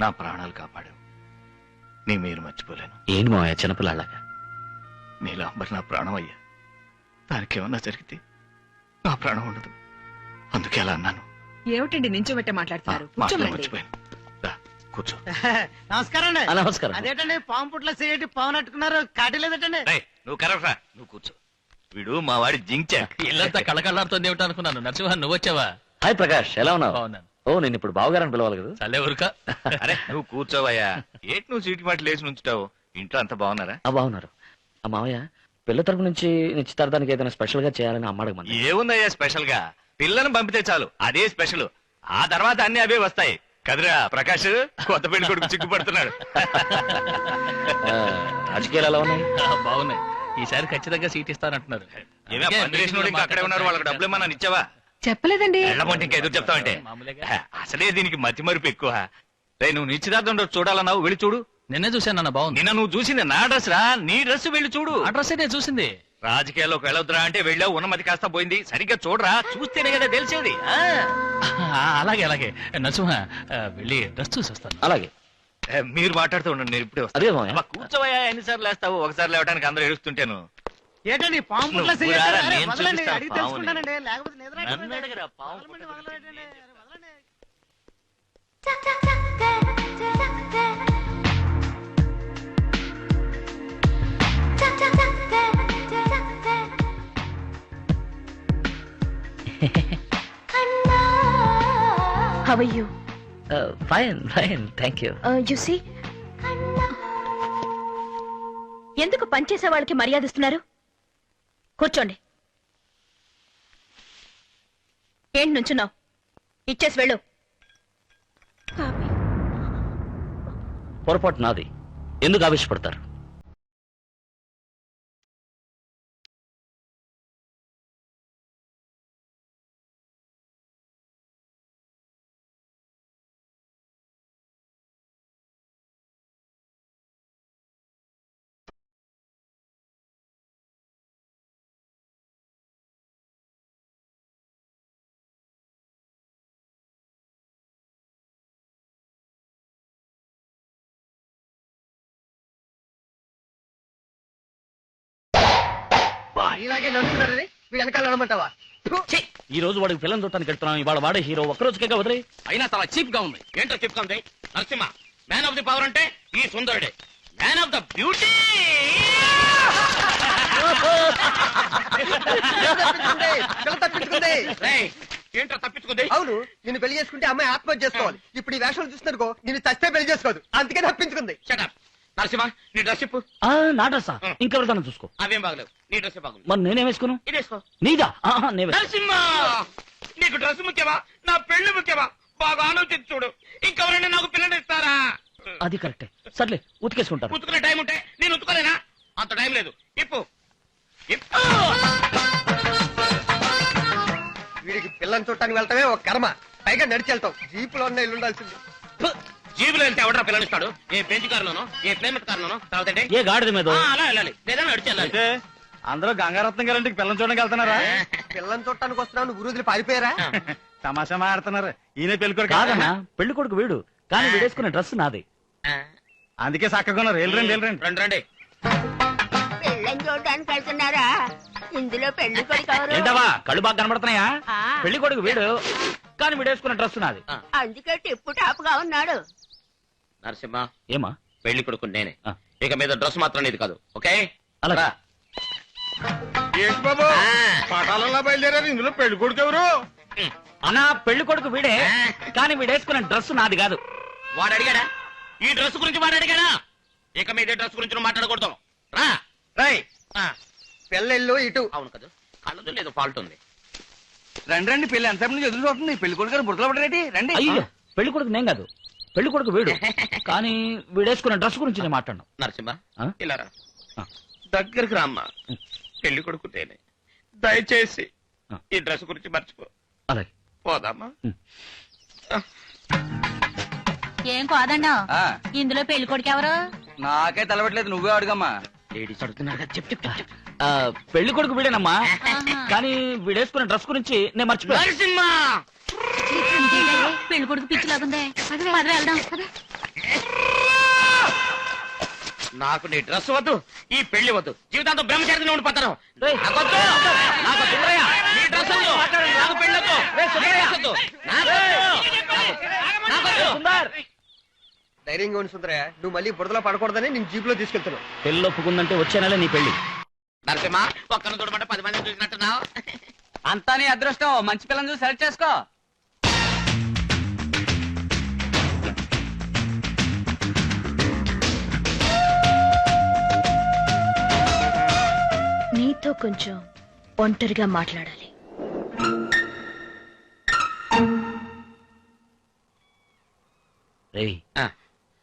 నా ప్రాణాలు కాపాడావు. నీ మీరు మర్చిపోలేను. ఏంటి మావయ్య చిన్నపిల్లలాగా? నీలాంబర్ నా ప్రాణం అయ్యా. దానికి ఏమన్నా జరిగితే నా ప్రాణం ఉండదు. అందుకే అలా అన్నాను. ఏమిటండి నించోబెట్టే మాట్లాడుతున్నారు? కూర్చోమండి. మర్చిపోయాను. రా, కూర్చో. నమస్కారం అండి. నమస్కారం. అదేటండి పాము పుట్ల సిగరెట్ పవన్ అట్టుకున్నారు, కాటలేదటండి. నువ్వు కరవరా, నువ్వు కూర్చో. వీడు మా వాడి జించాక్. ఇల్లంతా కళకళలాడుతుంది ఏమిటో అనుకున్నాను. నరసింహ నువ్వు వచ్చావా? హాయ్ ప్రకాష్, ఎలా ఉన్నావు? బాగున్నాను. ఓ నేను ఇప్పుడు బావగారని పిలవాలి కదా. చల్లే ఊరుక. అరే నువ్వు కూర్చోవయ్యా. ఏంటి నువ్వు సీటు మాట లేచి నుంచుటావు? ఇంట్లో అంత బాగున్నారా? బాగున్నారు. ఆ మావయ్య పిల్ల తరపు నుంచి నిశ్చితార్థానికి ఏదైనా స్పెషల్ గా చేయాలని అమ్మాడగమని. ఏముందయ్యా స్పెషల్ గా? పిల్లను పంపితే చాలు, అదే స్పెషల్. ఆ తర్వాత అన్ని అవే వస్తాయి కదరా ప్రకాష్. కొత్త పెళ్లి కొడుకు చిక్కుపడుతున్నాడు. రాజకీయాలు ఎలా ఉన్నాయి? బాగున్నాయి. ఈసారి ఖచ్చితంగా సీట్ ఇస్తానంటున్నారు. అక్కడే ఉన్నారు. వాళ్ళకి డబ్బులు ఏమన్నా ఇచ్చావా? చెప్పలేదండి. ఎళ్ళమంటే ఇంకా ఎదురు చెప్తావంటే? అసలే దీనికి మతి మరుపు ఎక్కువ. నువ్వు నిశ్చితార్థం చూడాలన్నావు, వెళ్ళి చూడు. నిన్నే చూశాను అన్న. బాగుంది. నిన్న నువ్వు చూసింది నా డ్రెస్ రా, నీ డ్రెస్ వెళ్ళి చూడు. అడ్రస్ నేను చూసింది. రాజకీయాల్లోకి వెళ్ళొద్దురా అంటే వెళ్ళావు, ఉన్నమతి కాస్త పోయింది. సరిగ్గా చూడరా, చూస్తేనే కదా తెలిసేది. అలాగే అలాగే. నరసింహ వెళ్ళి డ్రెస్ చూసి వస్తాను. అలాగే. మీరు మాట్లాడుతూ ఉండండి, నేను ఇప్పుడే అదే మావయ్య. వస్తాను. కూర్చోవయ్యా, ఎన్నిసార్లు లేస్తావు? ఒకసారి లేవడానికి అందరూ ఏడుస్తుంటాను. ఏంటండి పాము పుట్ల నువ్వు సిగరెట్? రారా, అరే, నేను వదలండి, చూపిస్తా అడిగి పాముని. తెలుసుకుంటానండి. లేకపోతే నిద్ర నన్ను అడగరా, పాము వదలండి, వదలండి, అరే, వదలండి. How are you? Fine fine, thank you. You see? ఎందుకు పనిచేసే వాళ్ళకి మర్యాద ఇస్తున్నారు? కూర్చోండి. ఏంటి నుంచున్నావు? ఇచ్చేసి వెళ్ళు. పొరపాటు నాది. ఎందుకు ఆవేశపడతారు? ఇలాగే నడుస్తున్నారని వీడు వెనకాల నడమంటావా? ఈ రోజు వాడికి పిల్లలు చూడటానికి వెళ్తున్నాం. ఇవాళ వాడే హీరో. ఒక్కరోజుకే వదిలే. అయినా చాలా చీప్ గా ఉంది. ఏంటో చీప్ గా ఉంది? Narasimha man of the power అంటే ఈ సుందరుడే. Man of the beauty. పిల్ల తప్పించుకుంది. ఏంటో తప్పించుకుంది? అవును, నిన్ను పెళ్లి చేసుకుంటే అమ్మాయి ఆత్మహత్య చేసుకోవాలి. ఇప్పుడు ఈ వేషాలు చూస్తున్నారుకో, నిన్ను చస్తే పెళ్లి చేసుకోదు. అందుకే తప్పించుకుంది. షటప్. నరసింహ నీ డ్రెస్ చెప్పు. నా డ్రెస్సా? ఇంకెవరిదాన్ని చూసుకో. అవేం బాగలేవు. నీ డ్రెస్ బాగుంది. మరి నేనేం వేసుకున్నాను? ఇదేసుకో. నీదా? నేనే. నరసింహ నీకు డ్రెస్ ముఖ్యమా, నా పెళ్లి ముఖ్యమా? బాగా ఆలోచించి చూడు. ఇంకెవరైనా నాకు పిల్లలు ఇస్తారా? అది కరెక్టే. సర్లే, ఉతికేసుకుంటారు. ఉతుకునే టైం ఉంటే నేను ఉతుకోలేనా? అంత టైం లేదు. ఇప్పు. వీడికి పిల్లని చూడటానికి వెళ్తామే ఒక కర్మ. పైగా నడిచి వెళ్తాం. జీపులో ఉన్న ఇల్లు ఉండాల్సింది. జీబులో వెళ్తే ఎవడరా పిల్లలు ఇస్తాడు? ఏ బెంచ్ కారులోనో, ఏ ప్లేమెట్ కారులోనో, తర్వాత ఏ గాడిద మీద? అలా వెళ్ళాలి. లేదా నడిచి వెళ్ళాలి. అందరూ గంగారత్నం గారింటికి పిల్లలు చూడడానికి వెళ్తున్నారా? పిల్లని చూడటానికి వస్తున్నావు, నువ్వు రోజులు పారిపోయారా? తమాషా మాడుతున్నారు. ఈయన పెళ్లి కొడుకు కాదన్నా, పెళ్లి కొడుకు వీడు. కానీ వీడేసుకునే డ్రెస్ నాది. అందుకే చక్కగా వెళ్ళరండి వెళ్ళరండి. రండి రండి. పెళ్ళని చూడడానికి వెళ్తున్నారా? ఇందులో పెళ్లి కొడుకు ఎవరు? ఏంటవా కళ్ళు బాగా కనబడుతున్నాయా? ఆ. పెళ్లి కొడుకు వీడు. కానీ వీడేసుకునే డ్రెస్ నాది. అందుకే టిప్పు టాప్ గా ఉన్నాడు. నరసింహ ఏమా? పెళ్లి కొడుకు నేనే. ఆ. ఇక మీద డ్రెస్ మాత్రం నీది కాదు. ఓకే? అలా ఏంటి బాబు పటాలలో బయలుదేరారు, ఇందులో పెళ్లి కొడుకు ఎవరు? అన్నా, పెళ్లి కొడుకు వీడే. కానీ వీడేసుకునే డ్రెస్ నాది కాదు. వాడు అడిగాడా? ఈ డ్రెస్ గురించి వాడు అడిగాడా? ఇక మీద డ్రెస్ గురించి నువ్వు మాట్లాడకూడదు. రా. రై, ఆ, పిల్లలు ఇటు. అవును కదా, కళ్ళదు లేదు ఫాల్ట్ ఉంది. రండి రండి, పెళ్లి ఎంతసేపు నుంచి ఎదురు చూస్తుంది. పెళ్లి కొడుకు గారు బుర్రలో పడరేటి? రండి. అయ్యో, పెళ్లి కొడుకు నేను కాదు. పెళ్లి కొడుకు వీడు. కానీ వీడేసుకునే డ్రెస్ గురించి నేను మాట్లాడను. నరసింహ ఆ? ఇలా రా. ఆ. దగ్గరికి రామ్మా. పెళ్లి కొడుకు నేనే. దయచేసి ఆ. ఈ డ్రెస్ గురించి మర్చిపో. అలాగే. పోదామా? ఏం కాదన్నా, ఆ, ఇందులో పెళ్లి కొడుకు ఎవరు? నాకే తలబెట్టలేదు, నువ్వే అడుగమ్మా. లేడీస్ అడుగుతున్నారు కదా, చెప్పు చెప్పు చెప్పు. పెళ్లి కొడుకు వీడేనమ్మా. కానీ వీడేసుకునే డ్రెస్ గురించి నేను మర్చిపోయాను. నరసింహ పెళ్లి కొడుకు పిచ్చిలాగుందే. పద వెళ్దాం. నాకు నీ డ్రెస్ వద్దు, ఈ పెళ్లి వద్దు, జీవితాంతం బ్రహ్మచారిగా ఉండిపోతాను. నాకొద్దు. నాకు సుందరయ్య, నీ డ్రెస్ వద్దు, నాకు పెళ్లి వద్దు, నీ డ్రెస్ వద్దు, నాకొద్దు. ధైర్యంగా ఉండి సుందరయ్య, నువ్వు మళ్ళీ బురదలో పడకూడదని నేను జీపులో తీసుకెళ్తున్నావు. పెళ్ళి ఒప్పుకుందంటే వచ్చే నెల నీ పెళ్లి. నరసింహ, ఒక్కను చూడమంటే 10 మందిని చూసినట్టున్నావు. అంతా నీ అదృష్టం. మంచి పిల్లని చూసి సెలెక్ట్ చేసుకో. నీతో కొంచెం ఒంటరిగా మాట్లాడాలి. రేయ్, ఆ,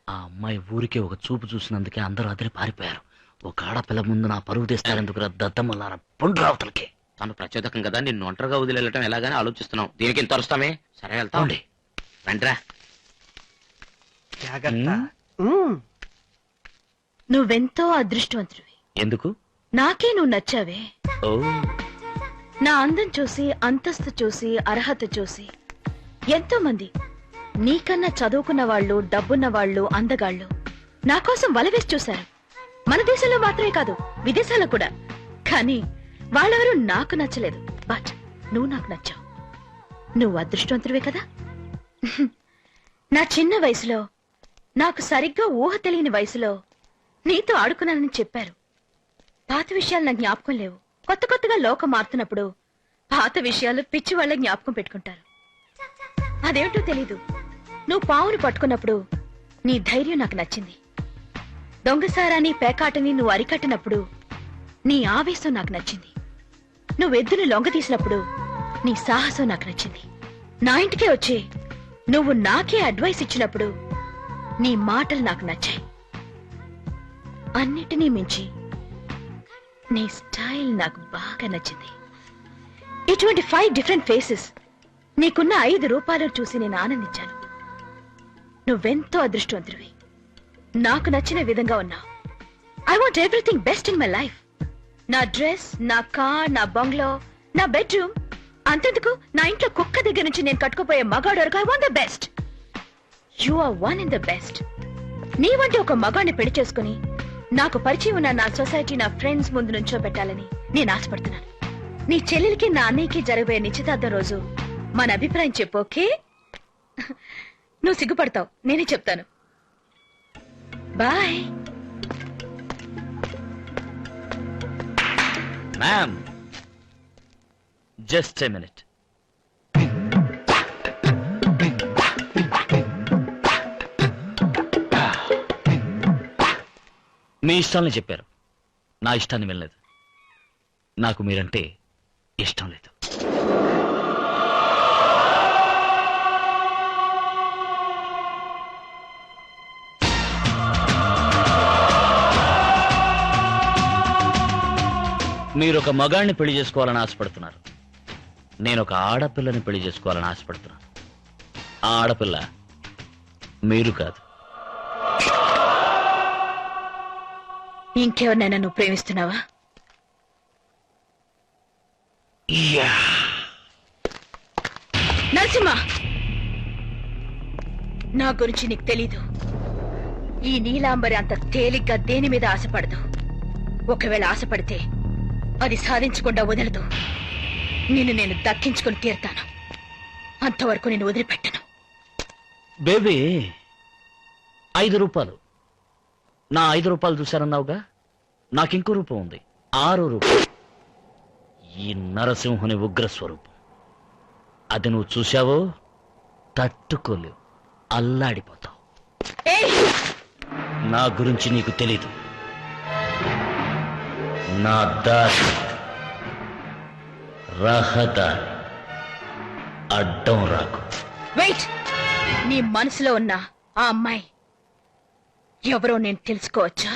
ఆ అమ్మాయి ఊరికే ఒక చూపు చూసినందుకే అందరూ అదిరి పారిపోయారు. ఒక ఆడపిల్ల ముందు నా పరువు తీస్తారెందుకు దద్దమ్మలారా పండు రావతలకి. తను ప్రచోదకం కదా, నిన్ను ఒంటరిగా వదిలేయటం ఎలాగని ఆలోచిస్తున్నావు. దీనికి ఇంత వస్తామే. సరే వెళ్తా ఉండి రండిరా. జాగ్రత్త. నువ్వెంతో అదృష్టవంతుడివి. ఎందుకు? నాకే నువ్వు నచ్చావే. ఓ, నా అందం చూసి, అంతస్తు చూసి, అర్హత చూసి ఎంతో మంది నీకన్నా చదువుకున్న వాళ్ళు, డబ్బున్న వాళ్ళు, అందగాళ్ళు నా కోసం వలవేసి చూశారు. మన దేశంలో మాత్రమే కాదు, విదేశాల్లో కూడా. కానీ వాళ్ళెవరూ నాకు నచ్చలేదు. బట్ నువ్వు నాకు నచ్చావు. నువ్వు అదృష్టవంతుడివే కదా. నా చిన్న వయసులో, నాకు సరిగ్గా ఊహ తెలియని వయసులో నీతో ఆడుకున్నానని చెప్పారు. పాత విషయాలు నాకు జ్ఞాపకం లేవు. కొత్త కొత్తగా లోకం మారుతున్నప్పుడు పాత విషయాలు పిచ్చి వాళ్ళ జ్ఞాపకం పెట్టుకుంటారు. అదేమిటో తెలీదు. నువ్వు పావును పట్టుకున్నప్పుడు నీ ధైర్యం నాకు నచ్చింది. దొంగసారాన్ని, పేకాటని నువ్వు అరికట్టినప్పుడు నీ ఆవేశం నాకు నచ్చింది. నువ్వు ఎద్దును లొంగ తీసినప్పుడు నీ సాహసం నాకు నచ్చింది. నా ఇంటికే వచ్చి నువ్వు నాకే అడ్వైస్ ఇచ్చినప్పుడు నీ మాటలు నాకు నచ్చాయి. అన్నిటినీ మించి నీ స్టైల్ నాకు బాగా నచ్చింది. ఇటువంటి 5 డిఫరెంట్ ఫేసెస్ నీకున్న 5 రూపాయలు చూసి నేను ఆనందించాను. నువ్వెంతో అదృష్టవంతుడివి. నాకు నచ్చిన విధంగా ఉన్నావు. I want everything best in my life. నా డ్రెస్, నా కార్, నా బంగ్లో, నా బెడ్రూమ్, అంతెందుకు నా ఇంట్లో కుక్క దగ్గర నుంచి నేను కట్టుకుపోయే మగాడు వరకు I want the best. You are one in the best. నీ వంటి ఒక మగాడిని పెళ్లి చేసుకుని నాకు పరిచయం ఉన్న నా సొసైటీ, నా ఫ్రెండ్స్ ముందు నుంచో పెట్టాలని నేను ఆశపడుతున్నాను. నీ చెల్లెలికి, నా అన్నయ్యకి జరగబోయే నిశ్చితార్థం రోజు మన అభిప్రాయం చెప్పు, ఓకే? నువ్వు సిగ్గుపడతావు, నేనే చెప్తాను. Bye. Ma'am, just a minute. మీ ఇష్టాన్ని చెప్పారు, నా ఇష్టాన్ని వినలేదు. నాకు మీరంటే ఇష్టం లేదు. మీరు ఒక మగాడిని పెళ్లి చేసుకోవాలని ఆశపడుతున్నారు. నేను ఒక ఆడపిల్లని పెళ్లి చేసుకోవాలని ఆశపడుతున్నాను. ఆ ఆడపిల్ల మీరు కాదు. ఇంకెవరినైనా నువ్వు ప్రేమిస్తున్నావా? నరసింహ, నా గురించి నీకు తెలీదు. ఈ నీలాంబరి అంత తేలిగ్గా దేని మీద ఆశపడదు. ఒకవేళ ఆశపడితే అది సాధించకుండా వదలదు. నిన్ను నేను దక్కించుకుని తీరుతాను. అంతవరకు నేను వదిలిపెట్టను. బేబీ, 5 రూపాయలు. నా 5 రూపాయలు చూశారన్నావుగా, నాకింకో రూపం ఉంది. 6 రూపాయలు. ఈ నరసింహుని ఉగ్రస్వరూపం. అది నువ్వు చూశావో తట్టుకోలేవు, అల్లాడిపోతావు. ఏయ్! నా గురించి నీకు తెలీదు. నా దారి రహదారి, అడ్డం రాకు. వెయిట్. నీ మనసులో ఉన్న ఆ అమ్మాయి ఎవరో నేను తెలుసుకోవచ్చా?